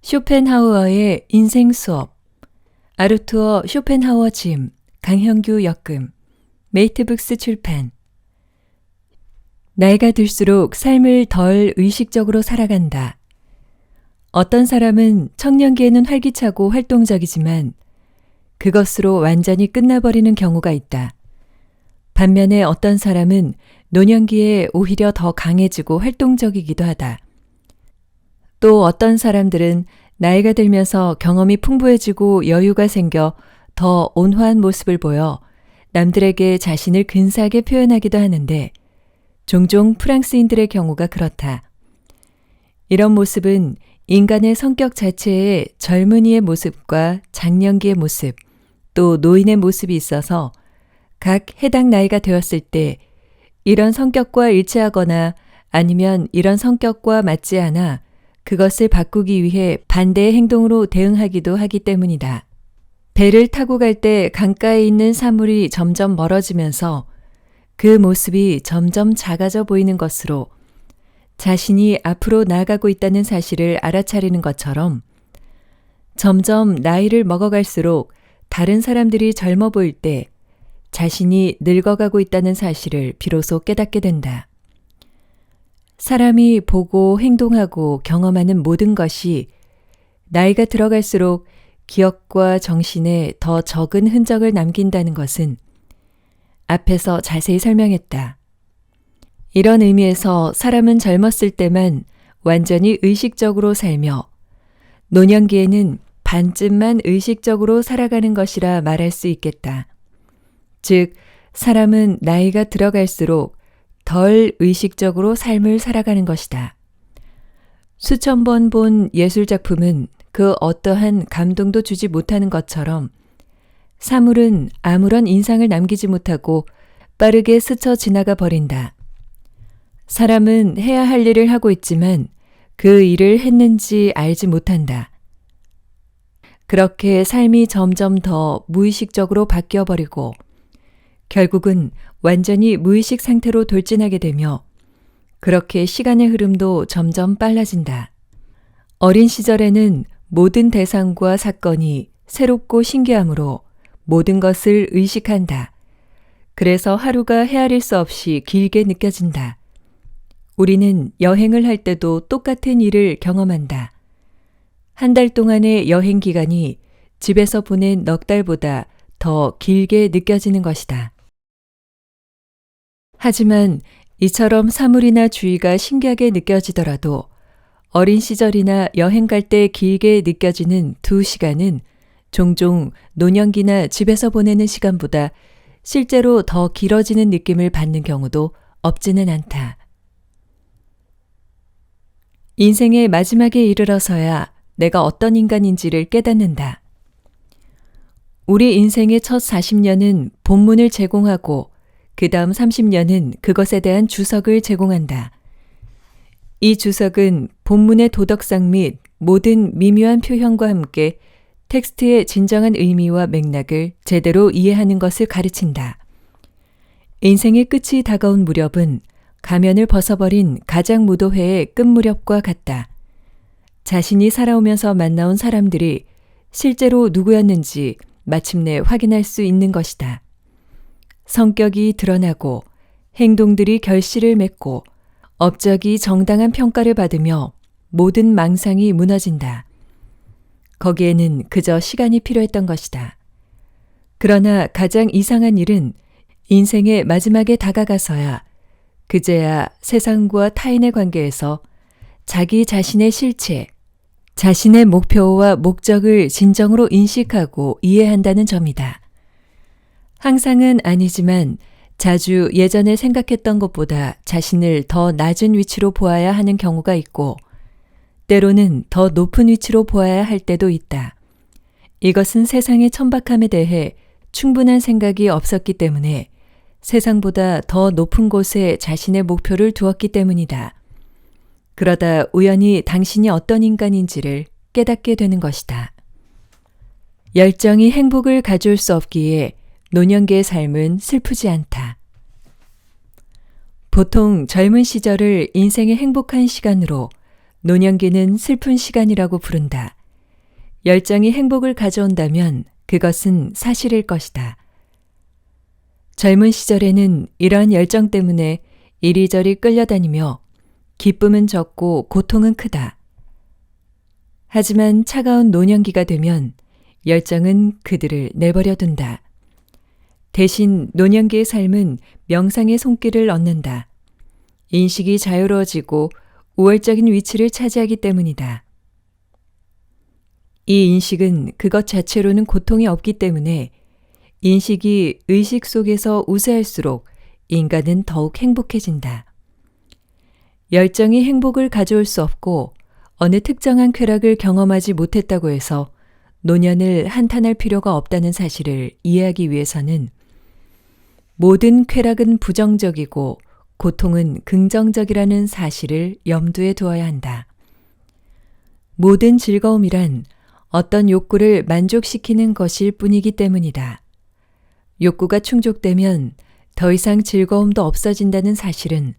쇼펜하우어의 인생 수업, 아르투어 쇼펜하우어 짐, 강형규 역금, 메이트북스 출판. 나이가 들수록 삶을 덜 의식적으로 살아간다. 어떤 사람은 청년기에는 활기차고 활동적이지만 그것으로 완전히 끝나버리는 경우가 있다. 반면에 어떤 사람은 노년기에 오히려 더 강해지고 활동적이기도 하다. 또 어떤 사람들은 나이가 들면서 경험이 풍부해지고 여유가 생겨 더 온화한 모습을 보여 남들에게 자신을 근사하게 표현하기도 하는데 종종 프랑스인들의 경우가 그렇다. 이런 모습은 인간의 성격 자체에 젊은이의 모습과 장년기의 모습, 또 노인의 모습이 있어서 각 해당 나이가 되었을 때 이런 성격과 일치하거나 아니면 이런 성격과 맞지 않아 그것을 바꾸기 위해 반대의 행동으로 대응하기도 하기 때문이다. 배를 타고 갈 때 강가에 있는 사물이 점점 멀어지면서 그 모습이 점점 작아져 보이는 것으로 자신이 앞으로 나아가고 있다는 사실을 알아차리는 것처럼 점점 나이를 먹어갈수록 다른 사람들이 젊어 보일 때 자신이 늙어가고 있다는 사실을 비로소 깨닫게 된다. 사람이 보고 행동하고 경험하는 모든 것이 나이가 들어갈수록 기억과 정신에 더 적은 흔적을 남긴다는 것은 앞에서 자세히 설명했다. 이런 의미에서 사람은 젊었을 때만 완전히 의식적으로 살며 노년기에는 반쯤만 의식적으로 살아가는 것이라 말할 수 있겠다. 즉, 사람은 나이가 들어갈수록 덜 의식적으로 삶을 살아가는 것이다. 수천 번 본 예술작품은 그 어떠한 감동도 주지 못하는 것처럼 사물은 아무런 인상을 남기지 못하고 빠르게 스쳐 지나가 버린다. 사람은 해야 할 일을 하고 있지만 그 일을 했는지 알지 못한다. 그렇게 삶이 점점 더 무의식적으로 바뀌어버리고 결국은 완전히 무의식 상태로 돌진하게 되며 그렇게 시간의 흐름도 점점 빨라진다. 어린 시절에는 모든 대상과 사건이 새롭고 신기하므로 모든 것을 의식한다. 그래서 하루가 헤아릴 수 없이 길게 느껴진다. 우리는 여행을 할 때도 똑같은 일을 경험한다. 한 달 동안의 여행 기간이 집에서 보낸 넉 달보다 더 길게 느껴지는 것이다. 하지만 이처럼 사물이나 주위가 신기하게 느껴지더라도 어린 시절이나 여행 갈 때 길게 느껴지는 2시간은 종종 노년기나 집에서 보내는 시간보다 실제로 더 길어지는 느낌을 받는 경우도 없지는 않다. 인생의 마지막에 이르러서야 내가 어떤 인간인지를 깨닫는다. 우리 인생의 첫 40년은 본문을 제공하고 그 다음 30년은 그것에 대한 주석을 제공한다. 이 주석은 본문의 도덕성 및 모든 미묘한 표현과 함께 텍스트의 진정한 의미와 맥락을 제대로 이해하는 것을 가르친다. 인생의 끝이 다가온 무렵은 가면을 벗어버린 가장 무도회의 끝 무렵과 같다. 자신이 살아오면서 만나온 사람들이 실제로 누구였는지 마침내 확인할 수 있는 것이다. 성격이 드러나고 행동들이 결실을 맺고 업적이 정당한 평가를 받으며 모든 망상이 무너진다. 거기에는 그저 시간이 필요했던 것이다. 그러나 가장 이상한 일은 인생의 마지막에 다가가서야 그제야 세상과 타인의 관계에서 자기 자신의 실체, 자신의 목표와 목적을 진정으로 인식하고 이해한다는 점이다. 항상은 아니지만 자주 예전에 생각했던 것보다 자신을 더 낮은 위치로 보아야 하는 경우가 있고 때로는 더 높은 위치로 보아야 할 때도 있다. 이것은 세상의 천박함에 대해 충분한 생각이 없었기 때문에 세상보다 더 높은 곳에 자신의 목표를 두었기 때문이다. 그러다 우연히 당신이 어떤 인간인지를 깨닫게 되는 것이다. 열정이 행복을 가져올 수 없기에 노년기의 삶은 슬프지 않다. 보통 젊은 시절을 인생의 행복한 시간으로 노년기는 슬픈 시간이라고 부른다. 열정이 행복을 가져온다면 그것은 사실일 것이다. 젊은 시절에는 이러한 열정 때문에 이리저리 끌려다니며 기쁨은 적고 고통은 크다. 하지만 차가운 노년기가 되면 열정은 그들을 내버려 둔다. 대신 노년기의 삶은 명상의 손길을 얻는다. 인식이 자유로워지고 우월적인 위치를 차지하기 때문이다. 이 인식은 그것 자체로는 고통이 없기 때문에 인식이 의식 속에서 우세할수록 인간은 더욱 행복해진다. 열정이 행복을 가져올 수 없고 어느 특정한 쾌락을 경험하지 못했다고 해서 노년을 한탄할 필요가 없다는 사실을 이해하기 위해서는 모든 쾌락은 부정적이고 고통은 긍정적이라는 사실을 염두에 두어야 한다. 모든 즐거움이란 어떤 욕구를 만족시키는 것일 뿐이기 때문이다. 욕구가 충족되면 더 이상 즐거움도 없어진다는 사실은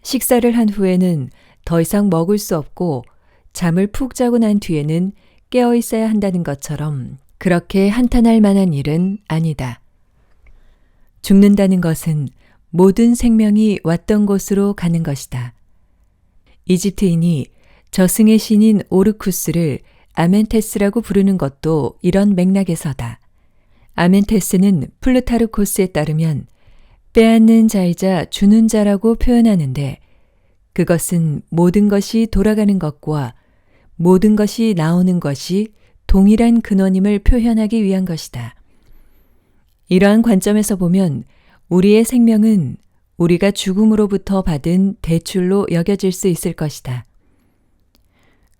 식사를 한 후에는 더 이상 먹을 수 없고 잠을 푹 자고 난 뒤에는 깨어 있어야 한다는 것처럼 그렇게 한탄할 만한 일은 아니다. 죽는다는 것은 모든 생명이 왔던 곳으로 가는 것이다. 이집트인이 저승의 신인 오르쿠스를 아멘테스라고 부르는 것도 이런 맥락에서다. 아멘테스는 플루타르코스에 따르면 빼앗는 자이자 주는 자라고 표현하는데 그것은 모든 것이 돌아가는 것과 모든 것이 나오는 것이 동일한 근원임을 표현하기 위한 것이다. 이러한 관점에서 보면 우리의 생명은 우리가 죽음으로부터 받은 대출로 여겨질 수 있을 것이다.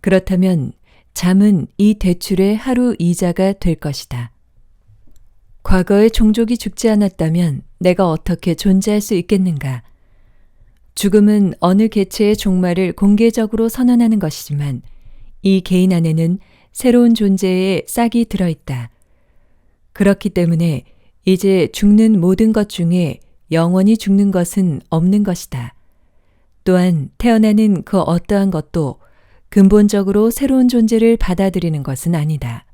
그렇다면 잠은 이 대출의 하루 이자가 될 것이다. 과거에 종족이 죽지 않았다면 내가 어떻게 존재할 수 있겠는가? 죽음은 어느 개체의 종말을 공개적으로 선언하는 것이지만 이 개인 안에는 새로운 존재의 싹이 들어있다. 그렇기 때문에 이제 죽는 모든 것 중에 영원히 죽는 것은 없는 것이다. 또한 태어나는 그 어떠한 것도 근본적으로 새로운 존재를 받아들이는 것은 아니다.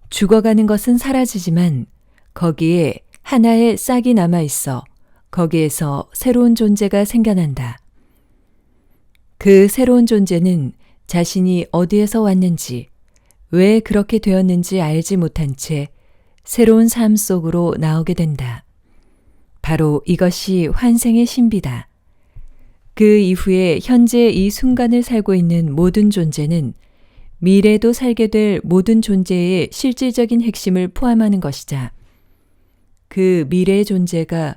죽어가는 것은 사라지지만 거기에 하나의 싹이 남아있어 거기에서 새로운 존재가 생겨난다. 그 새로운 존재는 자신이 어디에서 왔는지, 왜 그렇게 되었는지 알지 못한 채 새로운 삶 속으로 나오게 된다. 바로 이것이 환생의 신비다. 그 이후에 현재 이 순간을 살고 있는 모든 존재는 미래에도 살게 될 모든 존재의 실질적인 핵심을 포함하는 것이자 그 미래의 존재가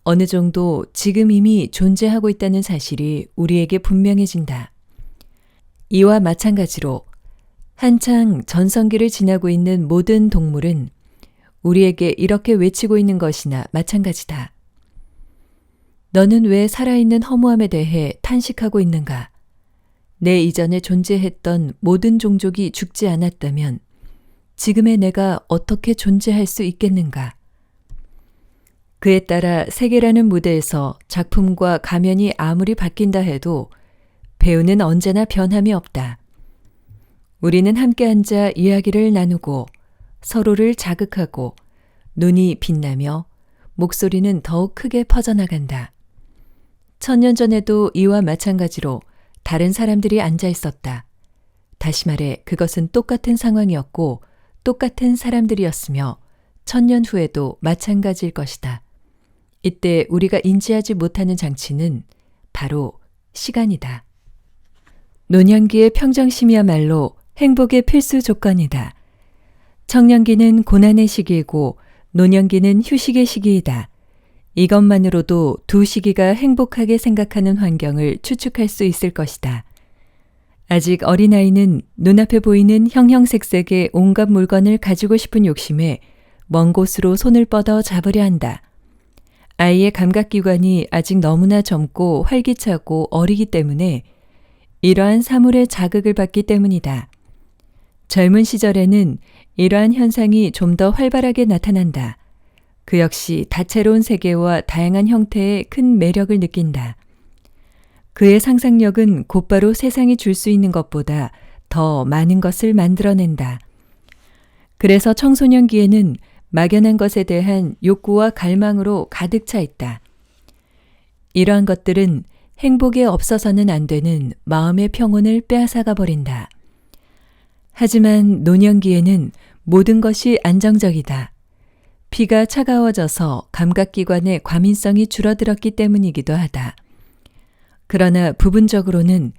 어느 정도 지금 이미 존재하고 있다는 사실이 우리에게 분명해진다. 이와 마찬가지로 한창 전성기를 지나고 있는 모든 동물은 우리에게 이렇게 외치고 있는 것이나 마찬가지다. 너는 왜 살아있는 허무함에 대해 탄식하고 있는가? 내 이전에 존재했던 모든 종족이 죽지 않았다면 지금의 내가 어떻게 존재할 수 있겠는가? 그에 따라 세계라는 무대에서 작품과 가면이 아무리 바뀐다 해도 배우는 언제나 변함이 없다. 우리는 함께 앉아 이야기를 나누고 서로를 자극하고 눈이 빛나며 목소리는 더욱 크게 퍼져나간다. 1000년 전에도 이와 마찬가지로 다른 사람들이 앉아 있었다. 다시 말해 그것은 똑같은 상황이었고 똑같은 사람들이었으며 1000년 후에도 마찬가지일 것이다. 이때 우리가 인지하지 못하는 장치는 바로 시간이다. 노년기의 평정심이야말로 행복의 필수 조건이다. 청년기는 고난의 시기이고 노년기는 휴식의 시기이다. 이것만으로도 두 시기가 행복하게 생각하는 환경을 추측할 수 있을 것이다. 아직 어린아이는 눈앞에 보이는 형형색색의 온갖 물건을 가지고 싶은 욕심에 먼 곳으로 손을 뻗어 잡으려 한다. 아이의 감각기관이 아직 너무나 젊고 활기차고 어리기 때문에 이러한 사물의 자극을 받기 때문이다. 젊은 시절에는 이러한 현상이 좀 더 활발하게 나타난다. 그 역시 다채로운 세계와 다양한 형태의 큰 매력을 느낀다. 그의 상상력은 곧바로 세상이 줄 수 있는 것보다 더 많은 것을 만들어낸다. 그래서 청소년기에는 막연한 것에 대한 욕구와 갈망으로 가득 차 있다. 이러한 것들은 행복에 없어서는 안 되는 마음의 평온을 빼앗아가 버린다. 하지만 노년기에는 모든 것이 안정적이다. 피가 차가워져서 감각기관의 과민성이 줄어들었기 때문이기도 하다. 그러나 부분적으로는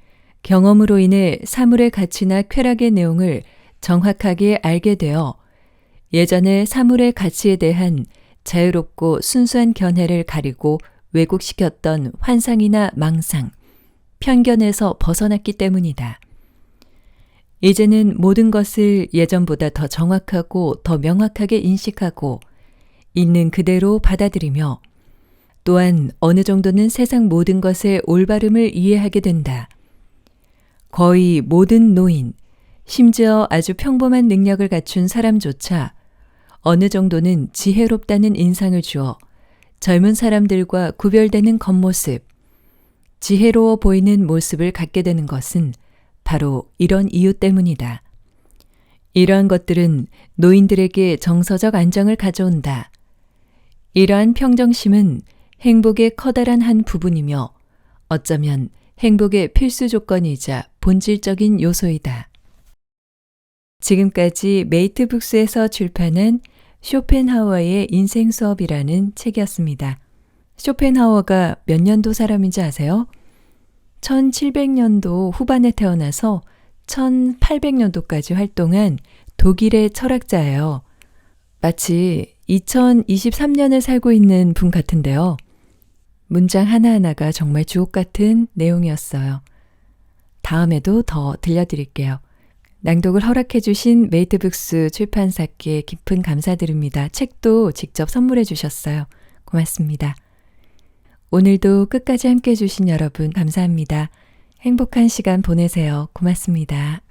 경험으로 인해 사물의 가치나 쾌락의 내용을 정확하게 알게 되어 예전에 사물의 가치에 대한 자유롭고 순수한 견해를 가리고 왜곡시켰던 환상이나 망상, 편견에서 벗어났기 때문이다. 이제는 모든 것을 예전보다 더 정확하고 더 명확하게 인식하고 있는 그대로 받아들이며 또한 어느 정도는 세상 모든 것의 올바름을 이해하게 된다. 거의 모든 노인, 심지어 아주 평범한 능력을 갖춘 사람조차 어느 정도는 지혜롭다는 인상을 주어 젊은 사람들과 구별되는 겉모습, 지혜로워 보이는 모습을 갖게 되는 것은 바로 이런 이유 때문이다. 이러한 것들은 노인들에게 정서적 안정을 가져온다. 이러한 평정심은 행복의 커다란 한 부분이며 어쩌면 행복의 필수 조건이자 본질적인 요소이다. 지금까지 메이트북스에서 출판한 쇼펜하워의 인생 수업이라는 책이었습니다. 쇼펜하워가 몇 년도 사람인지 아세요? 1700년도 후반에 태어나서 1800년도까지 활동한 독일의 철학자예요. 마치 2023년을 살고 있는 분 같은데요. 문장 하나하나가 정말 주옥 같은 내용이었어요. 다음에도 더 들려드릴게요. 낭독을 허락해 주신 메이트북스 출판사께 깊은 감사드립니다. 책도 직접 선물해 주셨어요. 고맙습니다. 오늘도 끝까지 함께 해주신 여러분 감사합니다. 행복한 시간 보내세요. 고맙습니다.